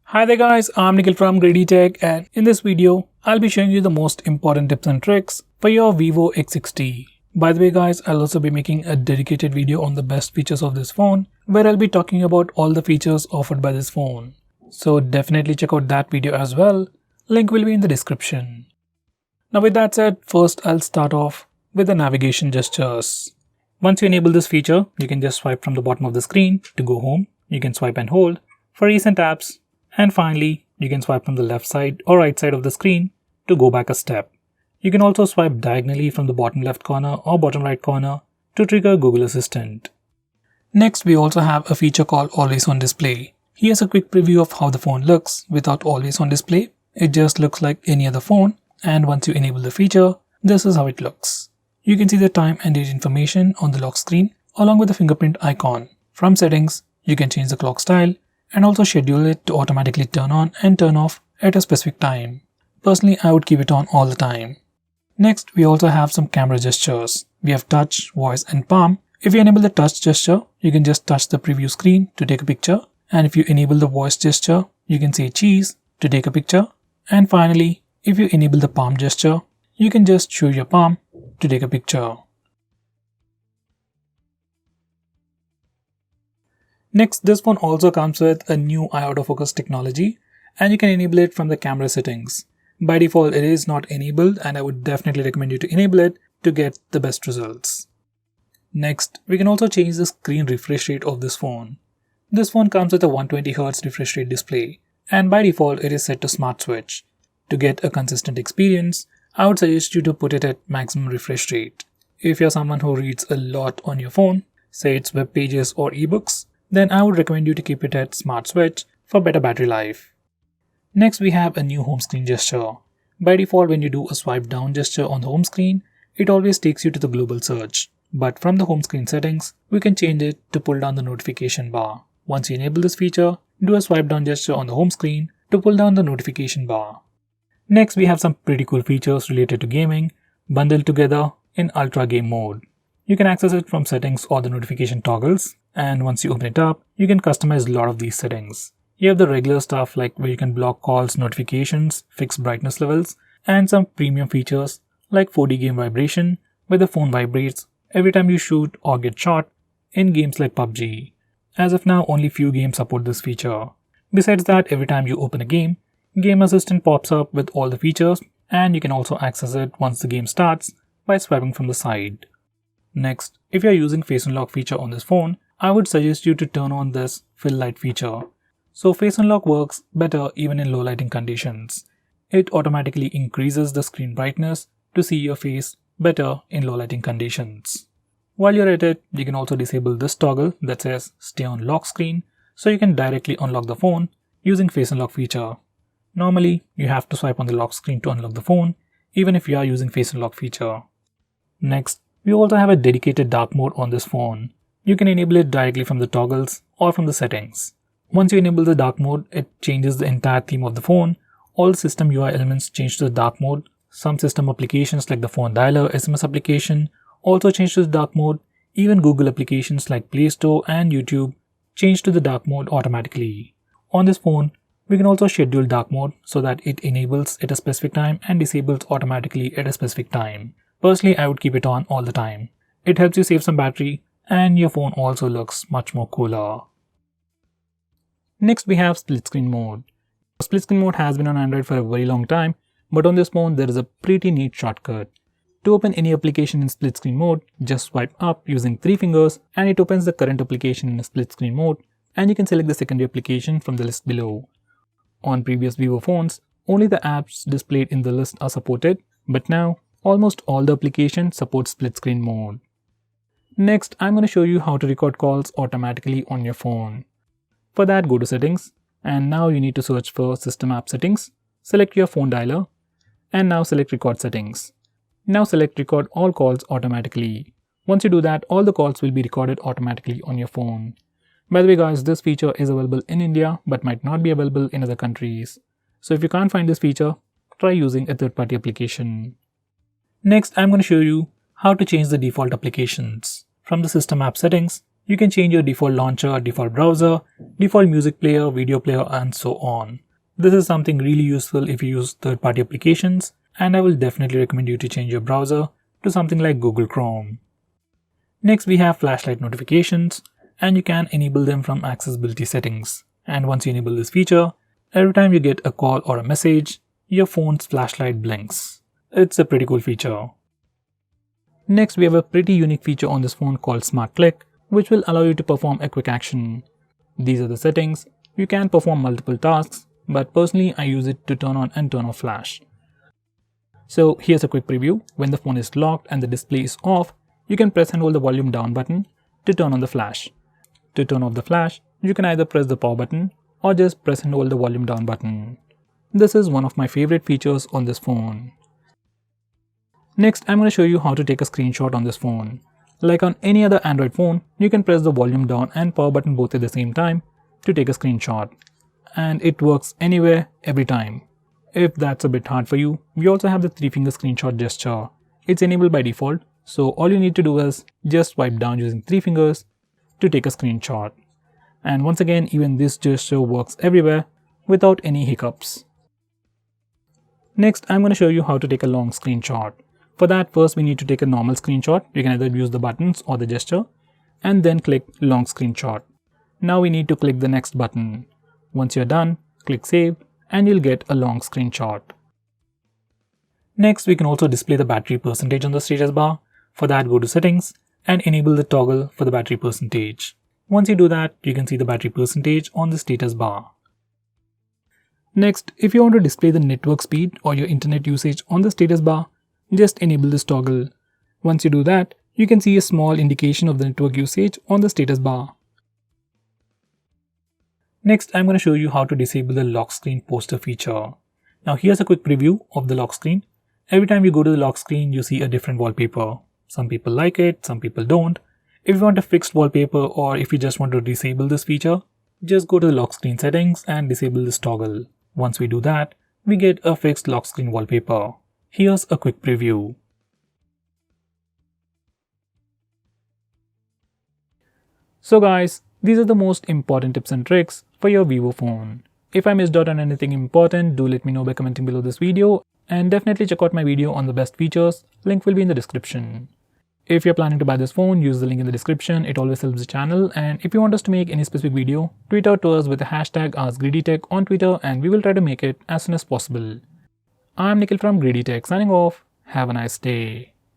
Hi there guys, I'm Nikhil from GreedyTech, and in this video, I'll be showing you the most important tips and tricks for your Vivo X60. By the way guys, I'll also be making a dedicated video on the best features of this phone, where I'll be talking about all the features offered by this phone. So definitely check out that video as well, link will be in the description. Now with that said, first I'll start off with the navigation gestures. Once you enable this feature, you can just swipe from the bottom of the screen to go home. You can swipe and hold for recent apps. And finally, you can swipe from the left side or right side of the screen to go back a step. You can also swipe diagonally from the bottom left corner or bottom right corner to trigger Google Assistant. Next, we also have a feature called Always On Display. Here's a quick preview of how the phone looks without Always On Display. It just looks like any other phone, and once you enable the feature, this is how it looks. You can see the time and date information on the lock screen along with the fingerprint icon. From settings, you can change the clock style and also schedule it to automatically turn on and turn off at a specific time. Personally, I would keep it on all the time. Next, we also have some camera gestures. We have touch, voice and palm. If you enable the touch gesture, you can just touch the preview screen to take a picture. And if you enable the voice gesture, you can say cheese to take a picture. And finally, if you enable the palm gesture, you can just show your palm to take a picture. Next, this phone also comes with a new eye autofocus technology, and you can enable it from the camera settings. By default, it is not enabled, and I would definitely recommend you to enable it to get the best results. Next, we can also change the screen refresh rate of this phone. This phone comes with a 120Hz refresh rate display, and by default, it is set to Smart Switch. To get a consistent experience, I would suggest you to put it at maximum refresh rate. If you're someone who reads a lot on your phone, say it's web pages or ebooks, then I would recommend you to keep it at Smart Switch for better battery life. Next, we have a new home screen gesture. By default, when you do a swipe down gesture on the home screen, it always takes you to the global search. But from the home screen settings, we can change it to pull down the notification bar. Once you enable this feature, do a swipe down gesture on the home screen to pull down the notification bar. Next, we have some pretty cool features related to gaming bundled together in Ultra Game mode. You can access it from settings or the notification toggles, and once you open it up, you can customize a lot of these settings. You have the regular stuff like where you can block calls, notifications, fix brightness levels, and some premium features like 4D game vibration, where the phone vibrates every time you shoot or get shot in games like PUBG. As of now, only few games support this feature. Besides that, every time you open a game, Game Assistant pops up with all the features, and you can also access it once the game starts by swiping from the side. Next, if you are using Face Unlock feature on this phone, I would suggest you to turn on this fill light feature. So Face Unlock works better even in low lighting conditions. It automatically increases the screen brightness to see your face better in low lighting conditions. While you're at it, you can also disable this toggle that says stay on lock screen, so you can directly unlock the phone using Face Unlock feature. Normally, you have to swipe on the lock screen to unlock the phone, even if you are using Face Unlock feature. Next, we also have a dedicated dark mode on this phone. You can enable it directly from the toggles or from the settings. Once you enable the dark mode, it changes the entire theme of the phone. All system UI elements change to the dark mode. Some system applications like the phone dialer SMS application also change to the dark mode. Even Google applications like Play Store and YouTube change to the dark mode automatically. On this phone, we can also schedule dark mode so that it enables at a specific time and disables automatically at a specific time. Personally, I would keep it on all the time. It helps you save some battery, and your phone also looks much more cooler. Next, we have split screen mode. Split screen mode has been on Android for a very long time, but on this phone there is a pretty neat shortcut. To open any application in split screen mode, just swipe up using 3 fingers and it opens the current application in a split screen mode, and you can select the secondary application from the list below. On previous Vivo phones, only the apps displayed in the list are supported, but now almost all the applications support split screen mode. Next, I'm going to show you how to record calls automatically on your phone. For that, go to settings, and now you need to search for system app settings, select your phone dialer, and now select record settings. Now select record all calls automatically. Once you do that, all the calls will be recorded automatically on your phone. By the way guys, this feature is available in India but might not be available in other countries. So if you can't find this feature, try using a third-party application. Next, I'm going to show you how to change the default applications. From the system app settings, You can change your default launcher, default browser, default music player, video player, and so on. This is something really useful if you use third-party applications, and I will definitely recommend you to change your browser to something like Google Chrome. Next, we have flashlight notifications, and you can enable them from accessibility settings. And once you enable this feature, every time you get a call or a message, your phone's flashlight blinks. It's a pretty cool feature. Next, we have a pretty unique feature on this phone called Smart Click, which will allow you to perform a quick action. These are the settings. You can perform multiple tasks, but personally I use it to turn on and turn off flash. So here's a quick preview. When the phone is locked and the display is off, you can press and hold the volume down button to turn on the flash. To turn off the flash, you can either press the power button or just press and hold the volume down button. This is one of my favorite features on this phone. Next, I'm going to show you how to take a screenshot on this phone. Like on any other Android phone, you can press the volume down and power button both at the same time to take a screenshot. And it works anywhere, every time. If that's a bit hard for you, we also have the 3-finger screenshot gesture. It's enabled by default, so all you need to do is just swipe down using 3 fingers to take a screenshot. And once again, even this gesture works everywhere without any hiccups. Next, I'm going to show you how to take a long screenshot. For that, first we need to take a normal screenshot. You can either use the buttons or the gesture, and then click long screenshot. Now we need to click the next button. Once you're done, click save, and you'll get a long screenshot. Next, we can also display the battery percentage on the status bar. For that, go to settings and enable the toggle for the battery percentage. Once you do that, you can see the battery percentage on the status bar. Next, if you want to display the network speed or your internet usage on the status bar, just enable this toggle. Once you do that, you can see a small indication of the network usage on the status bar. Next, I'm going to show you how to disable the lock screen poster feature. Now here's a quick preview of the lock screen. Every time you go to the lock screen, you see a different wallpaper. Some people like it, some people don't. If you want a fixed wallpaper or if you just want to disable this feature, just go to the lock screen settings and disable this toggle. Once we do that, we get a fixed lock screen wallpaper. Here's a quick preview. So guys, these are the most important tips and tricks for your Vivo phone. If I missed out on anything important, do let me know by commenting below this video, and definitely check out my video on the best features. Link will be in the description. If you're planning to buy this phone, use the link in the description. It always helps the channel, and if you want us to make any specific video, tweet out to us with the hashtag #AskGreedyTech on Twitter and we will try to make it as soon as possible. I'm Nikhil from GreedyTech signing off. Have a nice day.